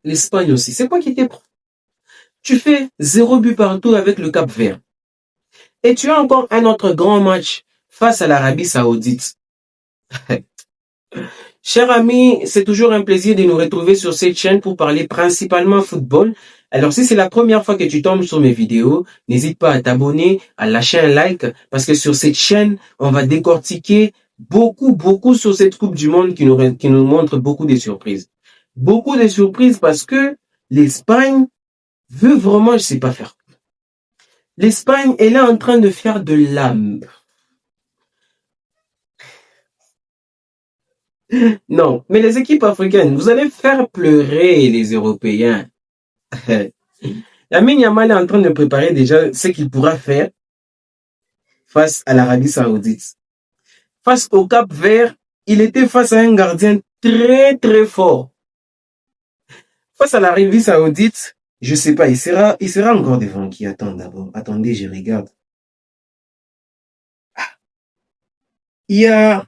l'Espagne aussi. C'est quoi qui t'éprend? Tu fais 0 but partout avec le Cap-Vert. Et tu as encore un autre grand match face à l'Arabie Saoudite. Chers amis, c'est toujours un plaisir de nous retrouver sur cette chaîne pour parler principalement football. Alors si c'est la première fois que tu tombes sur mes vidéos, n'hésite pas à t'abonner, à lâcher un like, parce que sur cette chaîne, on va décortiquer beaucoup sur cette Coupe du Monde qui nous montre beaucoup de surprises. Beaucoup de surprises parce que l'Espagne veut vraiment, je sais pas faire. L'Espagne est là en train de faire de l'âme. Non, mais les équipes africaines, vous allez faire pleurer les Européens. Lamine Yamal est en train de préparer déjà ce qu'il pourra faire face à l'Arabie Saoudite. Face au Cap-Vert, il était face à un gardien très fort. Face à l'Arabie Saoudite, je sais pas, il sera encore devant qui? Attends d'abord. Attendez, je regarde. Il y a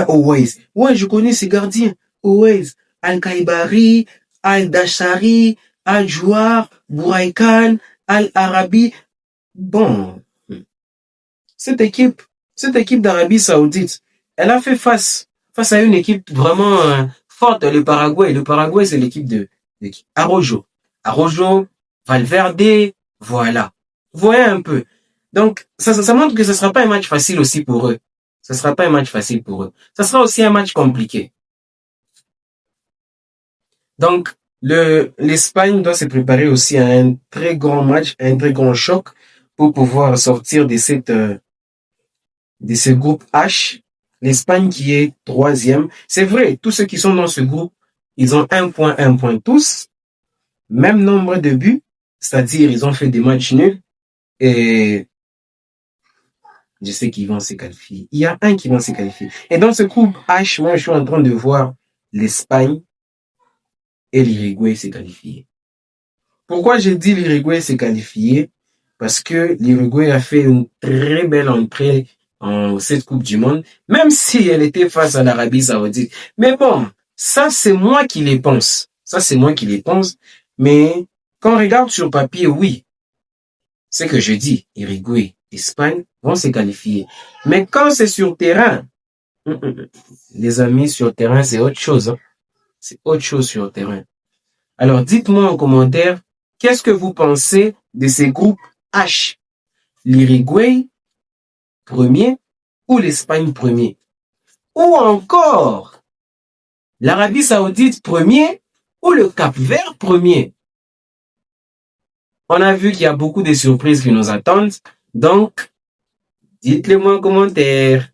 Owais. Ouais, je connais ces gardiens. Owais, Al-Kaibari, Al-Dashari, Al-Jouar, Bouraïkan, Al-Arabi. Bon, cette équipe d'Arabie Saoudite, elle a fait face à une équipe vraiment forte, le Paraguay. Le Paraguay, c'est l'équipe de Araujo, Valverde, voilà. Vous voyez un peu. Donc, ça montre que ce sera pas un match facile aussi pour eux. Ce sera pas un match facile pour eux. Ça sera aussi un match compliqué. Donc, l'Espagne doit se préparer aussi à un très grand match, un très grand choc pour pouvoir sortir de ce groupe H. L'Espagne qui est 3e. C'est vrai, tous ceux qui sont dans ce groupe, ils ont un point tous. Même nombre de buts. C'est-à-dire, ils ont fait des matchs nuls. Et je sais qu'ils vont se qualifier. Il y a un qui va se qualifier. Et dans ce groupe H, moi, je suis en train de voir l'Espagne et l'Uruguay se qualifier. Pourquoi j'ai dit l'Uruguay se qualifier? Parce que l'Uruguay a fait une très belle entrée en cette Coupe du Monde, même si elle était face à l'Arabie Saoudite. Mais bon, ça c'est moi qui les pense. Mais quand on regarde sur papier, oui, c'est que je dis, Uruguay, Espagne vont se qualifier. Mais quand c'est sur terrain, les amis, sur terrain, c'est autre chose. C'est autre chose sur terrain. Alors, dites-moi en commentaire, qu'est-ce que vous pensez de ces groupes H? L'Uruguay, premier, ou l'Espagne, premier? Ou encore, l'Arabie Saoudite, premier, ou le Cap-Vert, premier? On a vu qu'il y a beaucoup de surprises qui nous attendent. Donc, dites-le moi en commentaire.